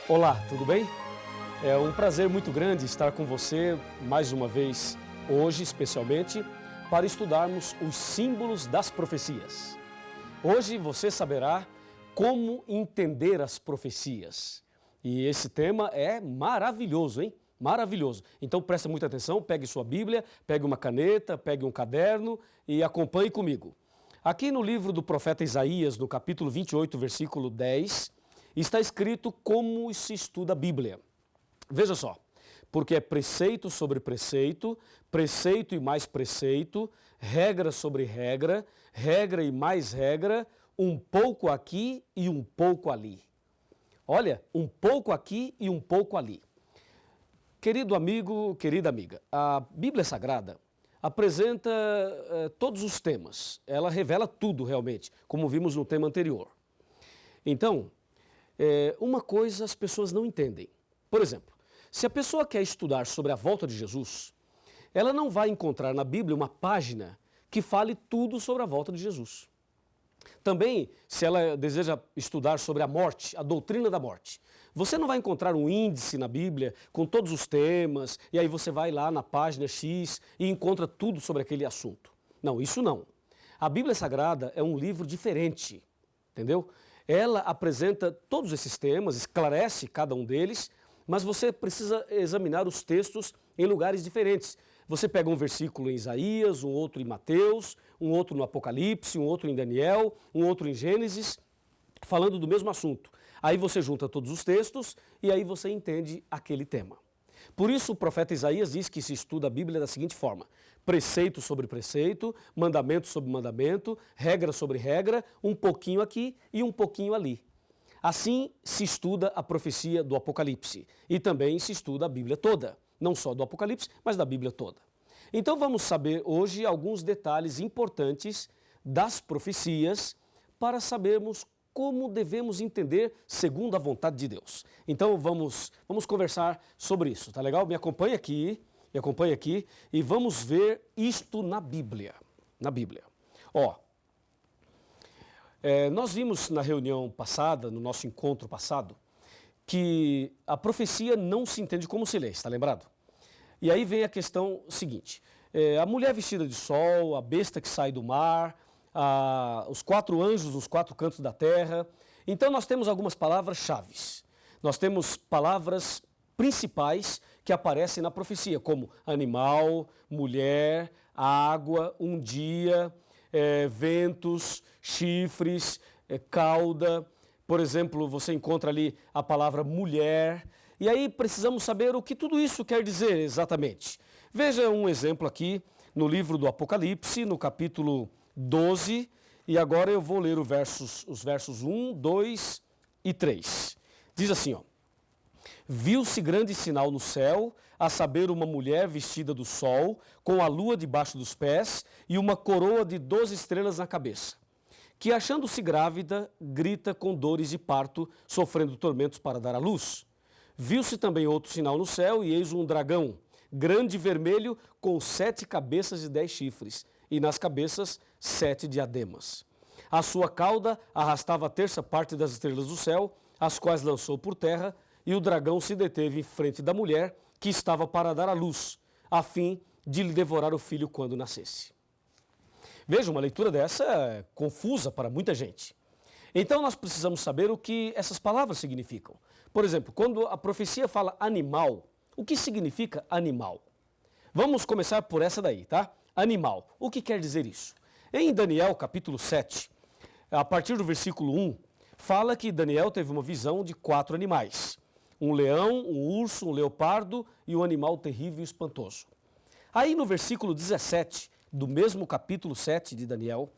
Olá, tudo bem? É um prazer muito grande estar com você mais uma vez, hoje especialmente, para estudarmos os símbolos das profecias. Hoje você saberá como entender as profecias. E esse tema é maravilhoso, hein? Maravilhoso. Então preste muita atenção, pegue sua Bíblia, pegue uma caneta, pegue um caderno e acompanhe comigo. Aqui no livro do profeta Isaías, no capítulo 28, versículo 10, está escrito como se estuda a Bíblia. Veja só, porque é preceito sobre preceito, preceito e mais preceito, regra sobre regra, regra e mais regra, um pouco aqui e um pouco ali. Olha, um pouco aqui e um pouco ali. Querido amigo, querida amiga, a Bíblia Sagrada apresenta todos os temas. Ela revela tudo realmente, como vimos no tema anterior. Então, uma coisa as pessoas não entendem. Por exemplo, se a pessoa quer estudar sobre a volta de Jesus, ela não vai encontrar na Bíblia uma página que fale tudo sobre a volta de Jesus. Também, se ela deseja estudar sobre a morte, a doutrina da morte, você não vai encontrar um índice na Bíblia com todos os temas, e aí você vai lá na página X e encontra tudo sobre aquele assunto. Não, isso não. A Bíblia Sagrada é um livro diferente, entendeu? Ela apresenta todos esses temas, esclarece cada um deles, mas você precisa examinar os textos em lugares diferentes. Você pega um versículo em Isaías, um outro em Mateus, um outro no Apocalipse, um outro em Daniel, um outro em Gênesis, falando do mesmo assunto. Aí você junta todos os textos e aí você entende aquele tema. Por isso o profeta Isaías diz que se estuda a Bíblia da seguinte forma: preceito sobre preceito, mandamento sobre mandamento, regra sobre regra, um pouquinho aqui e um pouquinho ali. Assim se estuda a profecia do Apocalipse e também se estuda a Bíblia toda, não só do Apocalipse, mas da Bíblia toda. Então vamos saber hoje alguns detalhes importantes das profecias para sabermos como devemos entender segundo a vontade de Deus. Então vamos conversar sobre isso, tá legal? Me acompanhe aqui e vamos ver isto na Bíblia. Na Bíblia. Nós vimos na reunião passada, no nosso encontro passado, que a profecia não se entende como se lê, está lembrado? E aí vem a questão seguinte: a mulher vestida de sol, a besta que sai do mar, os 4 anjos nos 4 cantos da terra. Então nós temos algumas palavras-chave. Nós temos palavras principais que aparecem na profecia, como animal, mulher, água, um dia, ventos, chifres, cauda. Por exemplo, você encontra ali a palavra mulher. E aí precisamos saber o que tudo isso quer dizer exatamente. Veja um exemplo aqui no livro do Apocalipse, no capítulo 12, e agora eu vou ler os versos 1, 2 e 3. Diz assim, viu-se grande sinal no céu, a saber, uma mulher vestida do sol, com a lua debaixo dos pés e uma coroa de 12 estrelas na cabeça, que, achando-se grávida, grita com dores de parto, sofrendo tormentos para dar à luz. Viu-se também outro sinal no céu, e eis um dragão, grande e vermelho, com 7 cabeças e 10 chifres, e nas cabeças 7 diademas. A sua cauda arrastava a terça parte das estrelas do céu, as quais lançou por terra, e o dragão se deteve em frente da mulher, que estava para dar à luz, a fim de lhe devorar o filho quando nascesse. Veja, uma leitura dessa é confusa para muita gente. Então nós precisamos saber o que essas palavras significam. Por exemplo, quando a profecia fala animal, o que significa animal? Vamos começar por essa daí, tá? Animal. O que quer dizer isso? Em Daniel, capítulo 7, a partir do versículo 1, fala que Daniel teve uma visão de 4 animais. Um leão, um urso, um leopardo e um animal terrível e espantoso. Aí no versículo 17, do mesmo capítulo 7 de Daniel,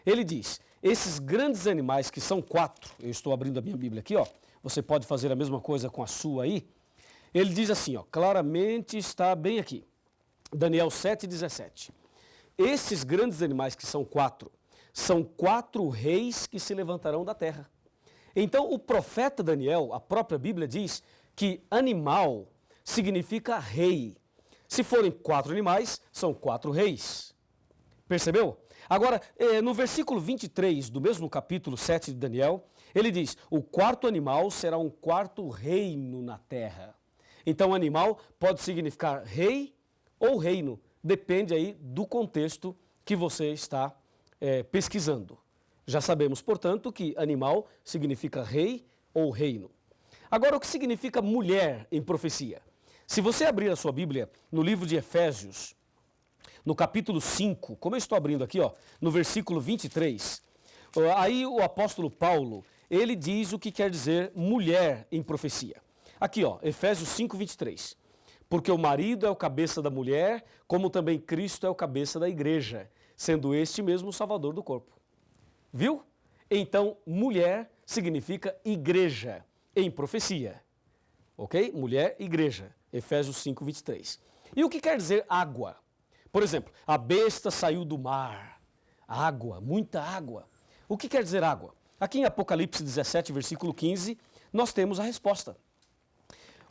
ele diz: esses grandes animais, que são 4, eu estou abrindo a minha Bíblia aqui, você pode fazer a mesma coisa com a sua aí. Ele diz assim, claramente está bem aqui, Daniel 7,17. Esses grandes animais, que são 4, são 4 reis que se levantarão da terra. Então o profeta Daniel, a própria Bíblia diz que animal significa rei. Se forem 4 animais, são 4 reis. Percebeu? Agora, no versículo 23 do mesmo capítulo 7 de Daniel, Ele diz, o quarto animal será um quarto reino na terra. Então, animal pode significar rei ou reino, depende aí do contexto que você está pesquisando. Já sabemos, portanto, que animal significa rei ou reino. Agora, o que significa mulher em profecia? Se você abrir a sua Bíblia no livro de Efésios, no capítulo 5, como eu estou abrindo aqui, ó, no versículo 23, aí o apóstolo Paulo, ele diz o que quer dizer mulher em profecia. Aqui, ó, Efésios 5, 23. Porque o marido é o cabeça da mulher, como também Cristo é o cabeça da igreja, sendo este mesmo o salvador do corpo. Viu? Então, mulher significa igreja em profecia. Ok? Mulher, igreja. Efésios 5, 23. E o que quer dizer água? Por exemplo, a besta saiu do mar. Água, muita água. O que quer dizer água? Aqui em Apocalipse 17, versículo 15, nós temos a resposta.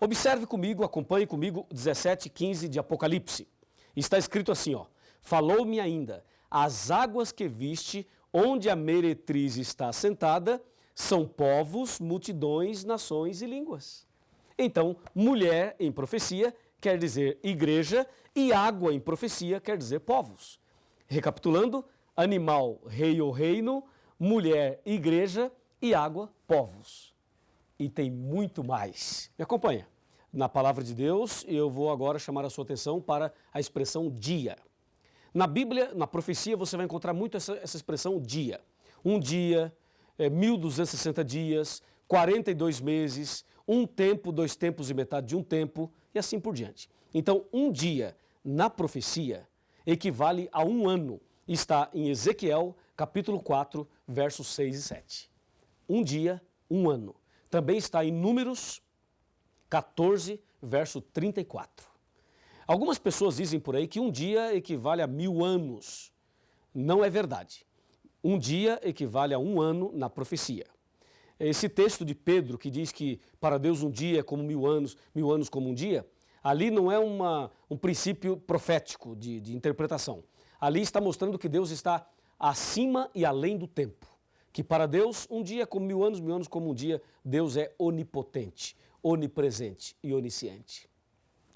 Observe comigo, acompanhe comigo 17, 15 de Apocalipse. Está escrito assim, ó. Falou-me ainda, as águas que viste, onde a meretriz está assentada, são povos, multidões, nações e línguas. Então, mulher em profecia quer dizer igreja e água em profecia quer dizer povos. Recapitulando, animal, rei ou reino, mulher, igreja e água, povos. E tem muito mais. Me acompanha. Na palavra de Deus, eu vou agora chamar a sua atenção para a expressão dia. Na Bíblia, na profecia, você vai encontrar muito essa expressão dia. Um dia, 1260 dias, 42 meses, um tempo, 2 tempos e metade de um tempo, e assim por diante. Então, um dia na profecia equivale a um ano. Está em Ezequiel, capítulo 4, versos 6 e 7. Um dia, um ano. Também está em Números 14, verso 34. Algumas pessoas dizem por aí que um dia equivale a 1000 anos. Não é verdade. Um dia equivale a um ano na profecia. Esse texto de Pedro que diz que para Deus um dia é como 1000 anos como um dia, ali não é um princípio profético de interpretação. Ali está mostrando que Deus está acima e além do tempo. Que para Deus um dia é como 1000 anos como um dia. Deus é onipotente, onipresente e onisciente.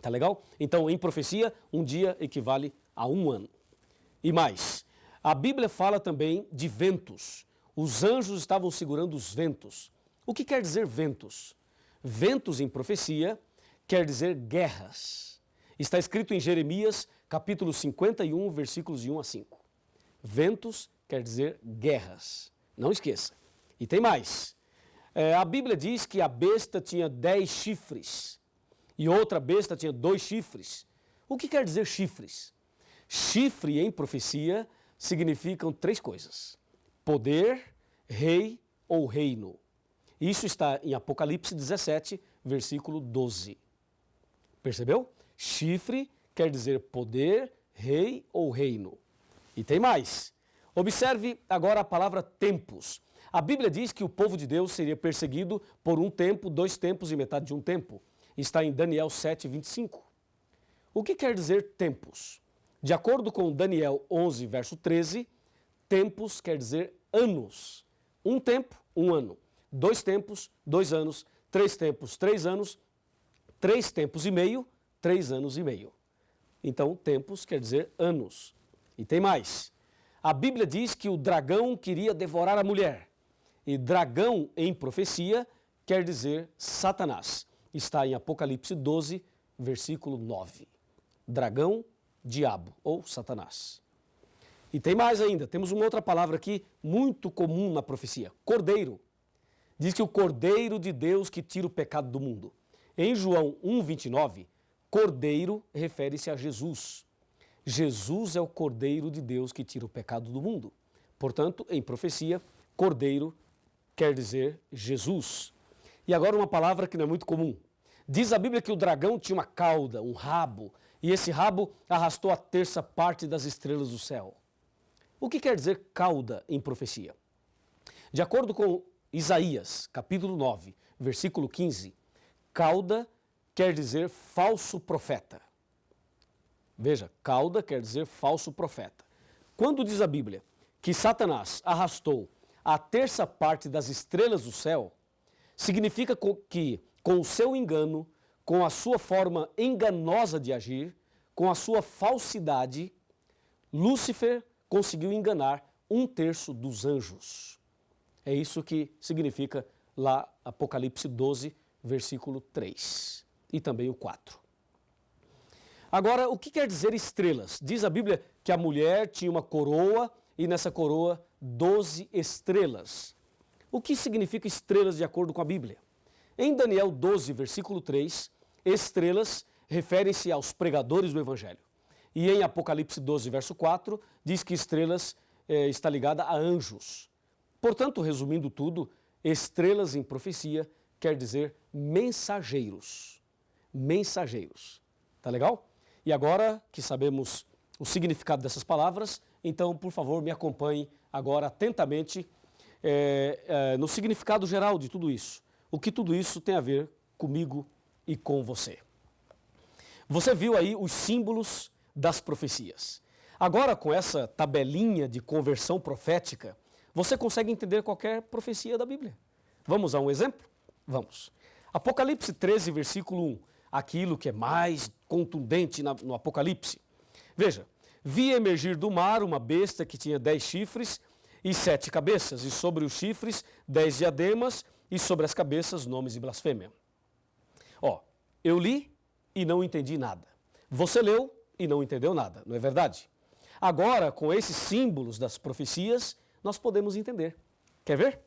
Tá legal? Então, em profecia, um dia equivale a um ano. E mais, a Bíblia fala também de ventos. Os anjos estavam segurando os ventos. O que quer dizer ventos? Ventos em profecia quer dizer guerras. Está escrito em Jeremias, capítulo 51, versículos de 1 a 5. Ventos quer dizer guerras. Não esqueça. E tem mais. A Bíblia diz que a besta tinha 10 chifres e outra besta tinha 2 chifres. O que quer dizer chifres? Chifre em profecia significam 3 coisas: poder, rei ou reino. Isso está em Apocalipse 17, versículo 12. Percebeu? Chifre quer dizer poder, rei ou reino. E tem mais. Observe agora a palavra tempos. A Bíblia diz que o povo de Deus seria perseguido por um tempo, 2 tempos e metade de um tempo. Está em Daniel 7, 25. O que quer dizer tempos? De acordo com Daniel 11, verso 13, tempos quer dizer anos. Um tempo, um ano. 2 tempos, 2 anos. 3 tempos, 3 anos. 3 tempos e meio, 3 anos e meio. Então, tempos quer dizer anos. E tem mais. A Bíblia diz que o dragão queria devorar a mulher. E dragão em profecia quer dizer Satanás. Está em Apocalipse 12, versículo 9. Dragão, diabo ou Satanás. E tem mais ainda, temos uma outra palavra aqui muito comum na profecia: cordeiro. Diz que o cordeiro de Deus que tira o pecado do mundo. Em João 1,29, cordeiro refere-se a Jesus. Jesus é o cordeiro de Deus que tira o pecado do mundo. Portanto, em profecia, cordeiro quer dizer Jesus. E agora uma palavra que não é muito comum. Diz a Bíblia que o dragão tinha uma cauda, um rabo, e esse rabo arrastou a terça parte das estrelas do céu. O que quer dizer cauda em profecia? De acordo com Isaías, capítulo 9, versículo 15, cauda quer dizer falso profeta. Veja, cauda quer dizer falso profeta. Quando diz a Bíblia que Satanás arrastou a terça parte das estrelas do céu, significa que, com o seu engano, com a sua forma enganosa de agir, com a sua falsidade, Lúcifer conseguiu enganar 1/3 dos anjos. É isso que significa lá Apocalipse 12, versículo 3 e também o 4. Agora, o que quer dizer estrelas? Diz a Bíblia que a mulher tinha uma coroa e nessa coroa 12 estrelas. O que significa estrelas de acordo com a Bíblia? Em Daniel 12, versículo 3, estrelas referem-se aos pregadores do Evangelho. E em Apocalipse 12, verso 4, diz que estrelas está ligada a anjos. Portanto, resumindo tudo, estrelas em profecia quer dizer mensageiros. Mensageiros. Tá legal? E agora que sabemos o significado dessas palavras, então, por favor, me acompanhe agora atentamente no significado geral de tudo isso. O que tudo isso tem a ver comigo e com você. Você viu aí os símbolos das profecias. Agora, com essa tabelinha de conversão profética, você consegue entender qualquer profecia da Bíblia. Vamos a um exemplo? Vamos. Apocalipse 13, versículo 1. Aquilo que é mais contundente no Apocalipse. Veja, vi emergir do mar uma besta que tinha 10 chifres e 7 cabeças, e sobre os chifres 10 diademas, e sobre as cabeças nomes de blasfêmia. Eu li e não entendi nada. Você leu e não entendeu nada, não é verdade? Agora, com esses símbolos das profecias, nós podemos entender. Quer ver?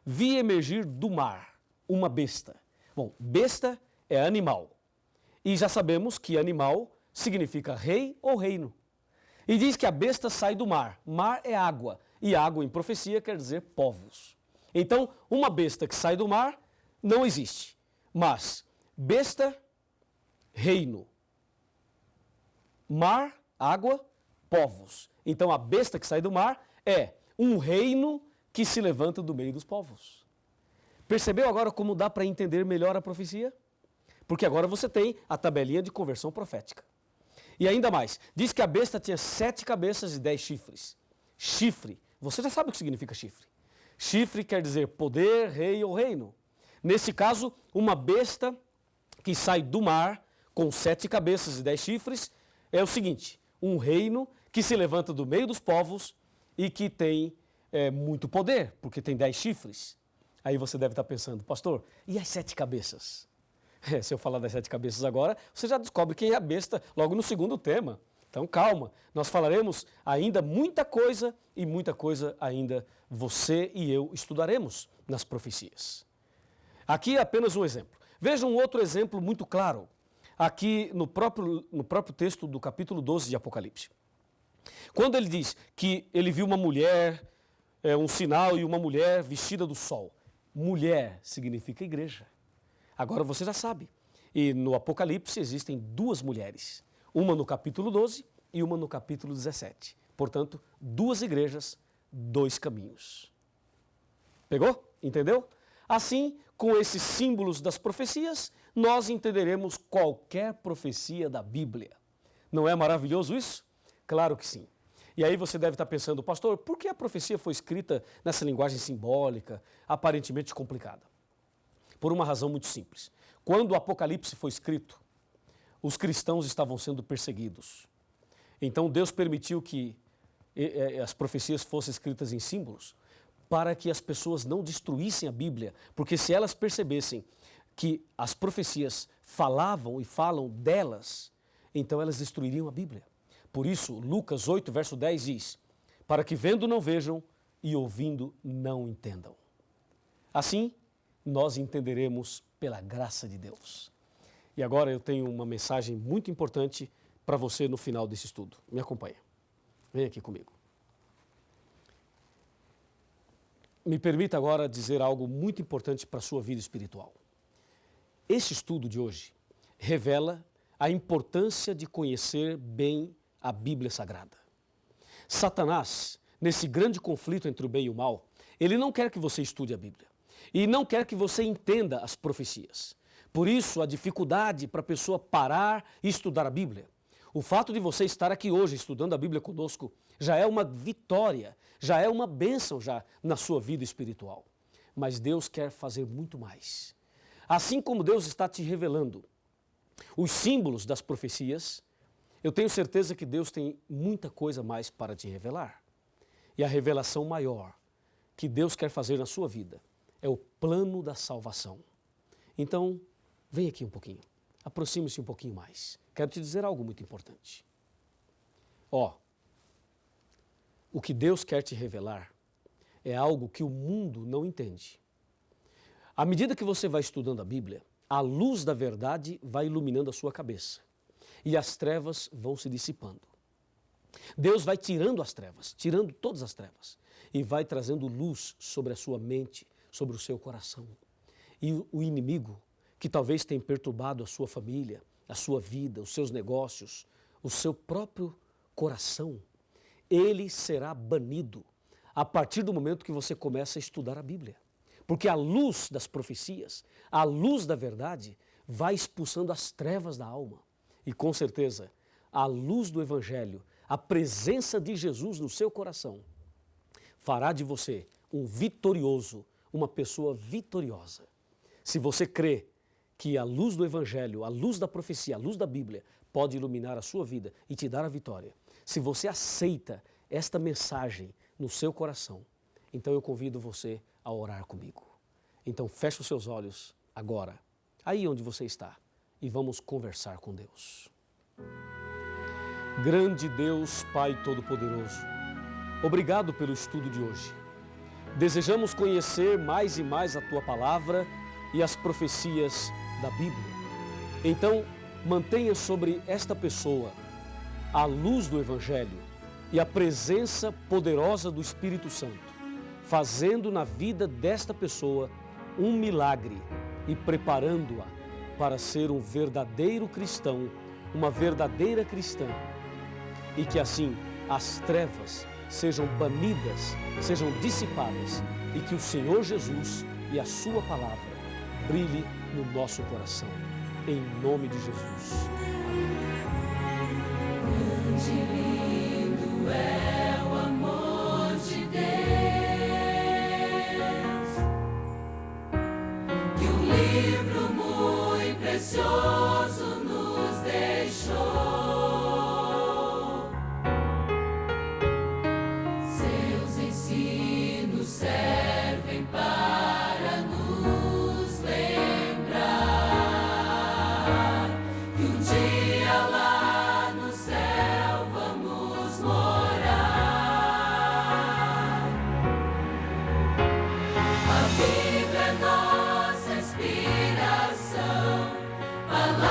Vi emergir do mar uma besta. Bom, besta é animal. E já sabemos que animal significa rei ou reino. E diz que a besta sai do mar. Mar é água. E água em profecia quer dizer povos. Então, uma besta que sai do mar não existe. Mas besta, reino. Mar, água, povos. Então, a besta que sai do mar é um reino que se levanta do meio dos povos. Percebeu agora como dá para entender melhor a profecia? Porque agora você tem a tabelinha de conversão profética. E ainda mais, diz que a besta tinha 7 cabeças e 10 chifres. Chifre, você já sabe o que significa chifre. Chifre quer dizer poder, rei ou reino. Nesse caso, uma besta que sai do mar com 7 cabeças e 10 chifres é o seguinte, um reino que se levanta do meio dos povos e que tem muito poder, porque tem 10 chifres. Aí você deve estar pensando, pastor, e as 7 cabeças? Se eu falar das 7 cabeças agora, você já descobre quem é a besta logo no segundo tema. Então calma, nós falaremos ainda muita coisa e muita coisa ainda você e eu estudaremos nas profecias. Aqui é apenas um exemplo. Veja um outro exemplo muito claro, aqui no próprio texto do capítulo 12 de Apocalipse. Quando ele diz que ele viu uma mulher, um sinal e uma mulher vestida do sol. Mulher significa igreja. Agora você já sabe. E no Apocalipse existem 2 mulheres. Uma no capítulo 12 e uma no capítulo 17. Portanto, 2 igrejas, 2 caminhos. Pegou? Entendeu? Assim, com esses símbolos das profecias, nós entenderemos qualquer profecia da Bíblia. Não é maravilhoso isso? Claro que sim. E aí você deve estar pensando, pastor, por que a profecia foi escrita nessa linguagem simbólica, aparentemente complicada? Por uma razão muito simples. Quando o Apocalipse foi escrito, os cristãos estavam sendo perseguidos. Então Deus permitiu que as profecias fossem escritas em símbolos para que as pessoas não destruíssem a Bíblia, porque se elas percebessem que as profecias falavam e falam delas, então elas destruiriam a Bíblia. Por isso, Lucas 8, verso 10 diz, para que vendo não vejam e ouvindo não entendam. Assim, nós entenderemos pela graça de Deus. E agora eu tenho uma mensagem muito importante para você no final desse estudo. Me acompanha. Vem aqui comigo. Me permita agora dizer algo muito importante para a sua vida espiritual. Este estudo de hoje revela a importância de conhecer bem a Bíblia Sagrada. Satanás, nesse grande conflito entre o bem e o mal, ele não quer que você estude a Bíblia. E não quer que você entenda as profecias. Por isso, a dificuldade para a pessoa parar e estudar a Bíblia. O fato de você estar aqui hoje estudando a Bíblia conosco já é uma vitória, já é uma bênção já na sua vida espiritual. Mas Deus quer fazer muito mais. Assim como Deus está te revelando os símbolos das profecias, eu tenho certeza que Deus tem muita coisa mais para te revelar. E a revelação maior que Deus quer fazer na sua vida é o plano da salvação. Então, vem aqui um pouquinho, aproxime-se um pouquinho mais. Quero te dizer algo muito importante. O que Deus quer te revelar é algo que o mundo não entende. À medida que você vai estudando a Bíblia, a luz da verdade vai iluminando a sua cabeça e as trevas vão se dissipando. Deus vai tirando as trevas, tirando todas as trevas e vai trazendo luz sobre a sua mente, sobre o seu coração. E o inimigo, que talvez tenha perturbado a sua família, a sua vida, os seus negócios, o seu próprio coração, ele será banido a partir do momento que você começa a estudar a Bíblia. Porque a luz das profecias, a luz da verdade, vai expulsando as trevas da alma. E com certeza, a luz do Evangelho, a presença de Jesus no seu coração, fará de você um vitorioso, uma pessoa vitoriosa. Se você crê que a luz do Evangelho, a luz da profecia, a luz da Bíblia pode iluminar a sua vida e te dar a vitória, se você aceita esta mensagem no seu coração, então eu convido você a orar comigo. Então feche os seus olhos agora, aí onde você está, e vamos conversar com Deus. Grande Deus, Pai Todo-Poderoso, obrigado pelo estudo de hoje. Desejamos conhecer mais e mais a Tua Palavra e as profecias da Bíblia. Então, mantenha sobre esta pessoa a luz do Evangelho e a presença poderosa do Espírito Santo, fazendo na vida desta pessoa um milagre e preparando-a para ser um verdadeiro cristão, uma verdadeira cristã, e que assim as trevas sejam banidas, sejam dissipadas e que o Senhor Jesus e a Sua Palavra brilhe no nosso coração. Em nome de Jesus. Grande e lindo é o amor de Deus, que um livro muito precioso nos deixou. Seus ensinos servem para nos lembrar que um dia lá no céu vamos morar. A Bíblia é nossa inspiração, palavra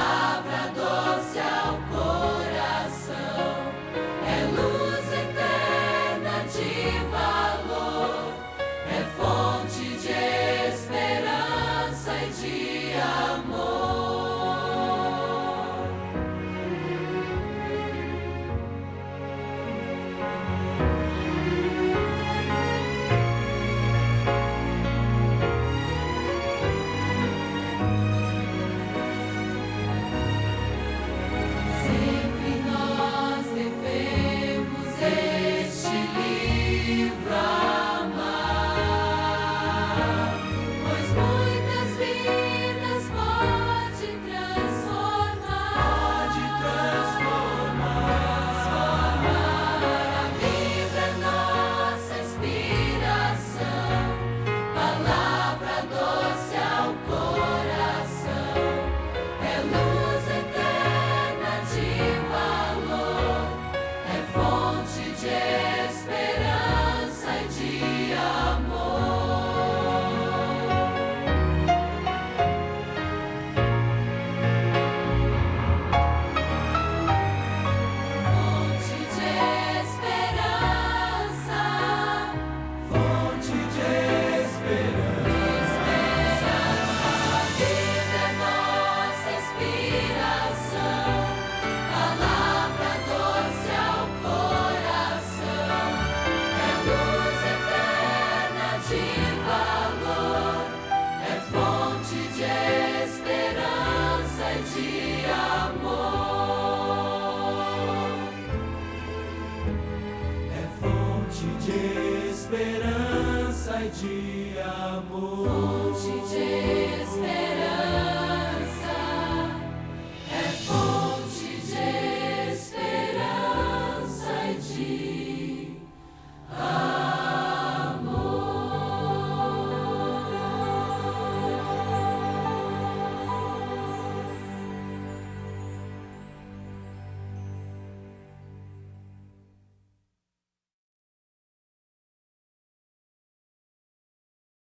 fonte de